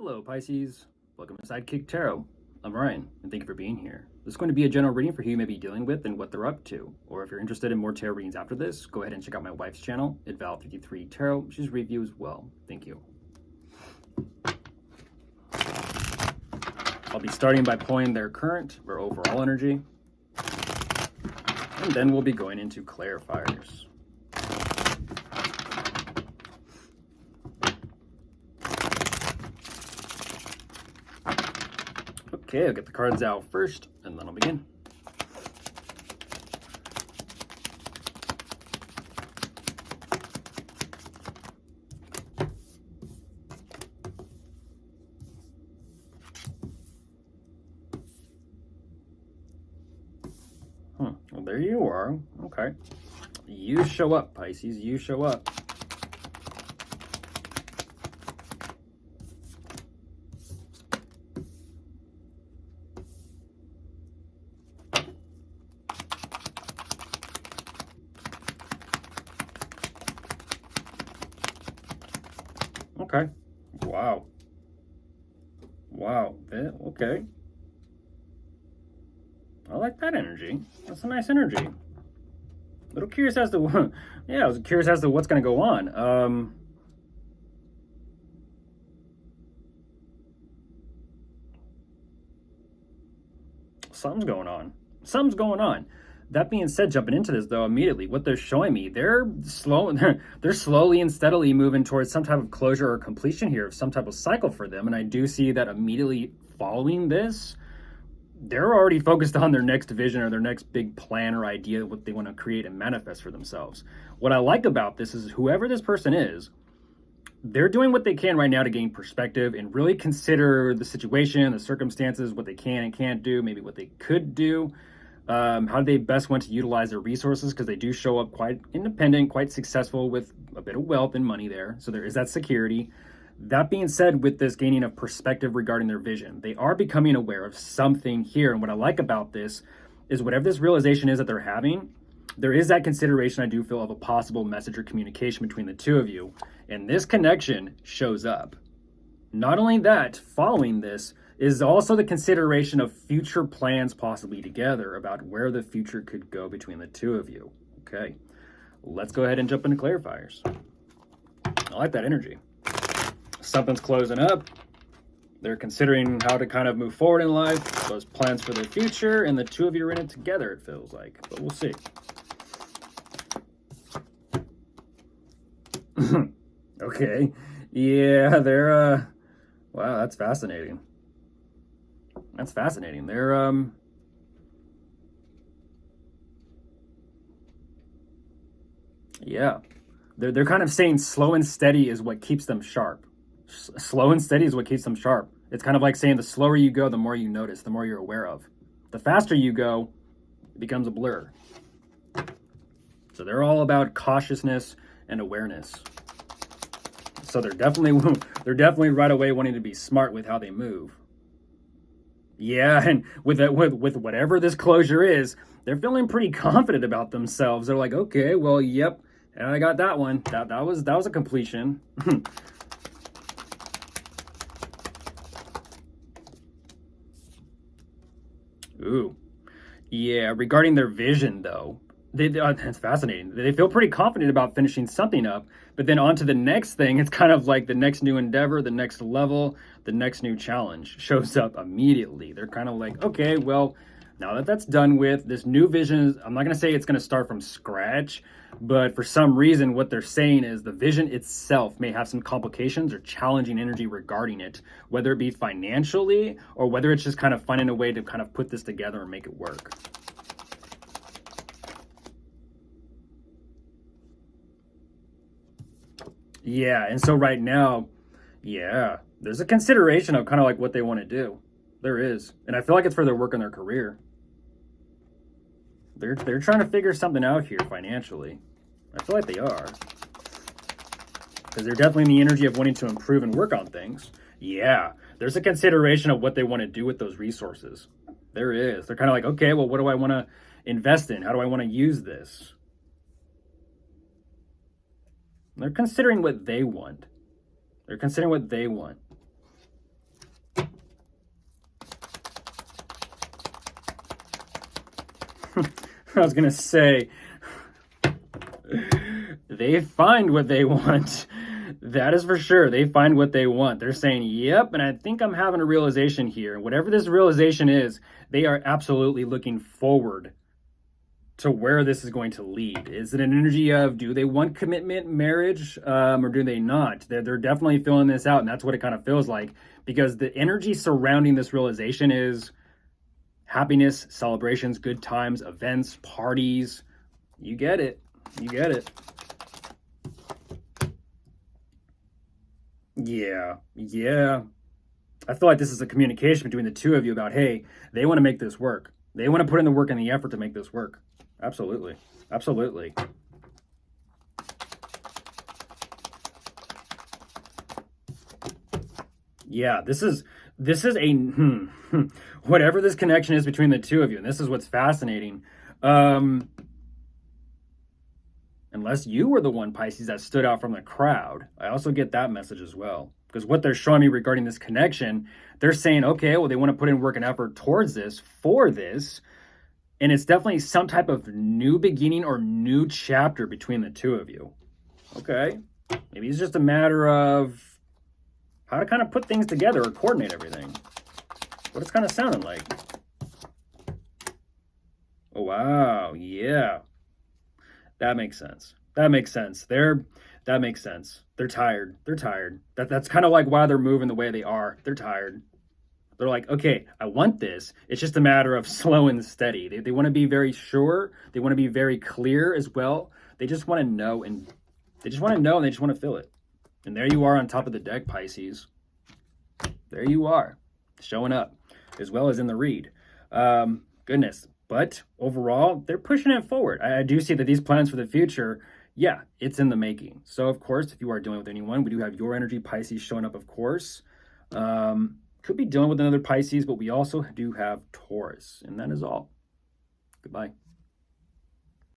Hello, Pisces. Welcome to Sidekick Tarot. I'm Ryan, and thank you for being here. This is going to be a general reading for who you may be dealing with and what they're up to. Or if you're interested in more tarot readings after this, go ahead and check out my wife's channel at Val53 Tarot. She's review as well. Thank you. I'll be starting by pulling their current or overall energy, and then we'll be going into clarifiers. Okay, I'll get the cards out first, and then I'll begin. Well, there you are. Okay. You show up, Pisces. You show up. Okay. Wow. Wow. Okay. I like that energy. That's a nice energy. A little curious as to yeah, I was curious as to what's going to go on. Something's going on. Something's going on. That being said, jumping into this though, immediately, what they're showing me, they're slowly and steadily moving towards some type of closure or completion here of some type of cycle for them. And I do see that immediately following this, they're already focused on their next vision or their next big plan or idea, what they want to create and manifest for themselves. What I like about this is whoever this person is, they're doing what they can right now to gain perspective and really consider the situation, the circumstances, what they can and can't do, maybe what they could do. How do they best want to utilize their resources, because they do show up quite independent, quite successful with a bit of wealth and money there. So there is that security. That being said, with this gaining of perspective regarding their vision, they are becoming aware of something here. And what I like about this is whatever this realization is that they're having, there is that consideration, I do feel, of a possible message or communication between the two of you. And this connection shows up. Not only that, following this is also the consideration of future plans possibly together about where the future could go between the two of you. Okay, let's go ahead and jump into clarifiers. I like that energy. Something's closing up. They're considering how to kind of move forward in life, those plans for their future, and the two of you are in it together, it feels like, but we'll see. Okay, yeah, they're, wow, that's fascinating. That's fascinating. They're, yeah, they're kind of saying slow and steady is what keeps them sharp. Slow and steady is what keeps them sharp. It's kind of like saying the slower you go, the more you notice, the more you're aware of. The faster you go, it becomes a blur. So they're all about cautiousness and awareness. So they're definitely right away wanting to be smart with how they move. Yeah, and with whatever this closure is, they're feeling pretty confident about themselves. They're like, okay, well, yep, and I got that one. That was a completion. Ooh, yeah. Regarding their vision, though, it's fascinating. They feel pretty confident about finishing something up, but then on to the next thing. It's kind of like the next new endeavor, the next level, the next new challenge shows up immediately. They're kind of like, okay, well, now that that's done with, this new vision, I'm not going to say it's going to start from scratch, but for some reason, what they're saying is the vision itself may have some complications or challenging energy regarding it, whether it be financially or whether it's just kind of finding a way to kind of put this together and make it work. Yeah, and so right now, yeah, there's a consideration of kind of like what they want to do. There is. And I feel like it's for their work in their career. They're trying to figure something out here financially. I feel like they are. Because they're definitely in the energy of wanting to improve and work on things. Yeah, there's a consideration of what they want to do with those resources. There is. They're kind of like, okay, well, what do I want to invest in? How do I want to use this? They're considering what they want. They're considering what they want. I was going to say, they find what they want. That is for sure. They find what they want. They're saying, yep, and I think I'm having a realization here. Whatever this realization is, they are absolutely looking forward to where this is going to lead. Is it an energy of, do they want commitment, marriage, or do they not? They're definitely filling this out, and that's what it kind of feels like, because the energy surrounding this realization is happiness, celebrations, good times, events, parties. You get it. You get it. Yeah, yeah. I feel like this is a communication between the two of you about, hey, they want to make this work. They want to put in the work and the effort to make this work. Absolutely. Absolutely. Yeah, this is a whatever this connection is between the two of you, and this is what's fascinating. Um, Unless you were the one, Pisces, that stood out from the crowd. I also get that message as well. Because what they're showing me regarding this connection, they're saying, okay, well, they want to put in work and effort towards this, for this. And it's definitely some type of new beginning or new chapter between the two of you. Okay. Maybe it's just a matter of how to kind of put things together or coordinate everything. What it's kind of sounding like. Oh, wow. Yeah. That makes sense. That makes sense. That makes sense. They're tired. They're tired. That's kind of like why they're moving the way they are. They're tired. They're like, okay, I want this. It's just a matter of slow and steady. They want to be very sure. They want to be very clear as well. They just want to know, and they just want to feel it. And there you are on top of the deck, Pisces. There you are, showing up, as well as in the read. Goodness. But overall, they're pushing it forward. I do see that these plans for the future, yeah, it's in the making. So, of course, if you are dealing with anyone, we do have your energy, Pisces, showing up, of course. Could be dealing with another Pisces, but we also do have Taurus. And that is all. Goodbye.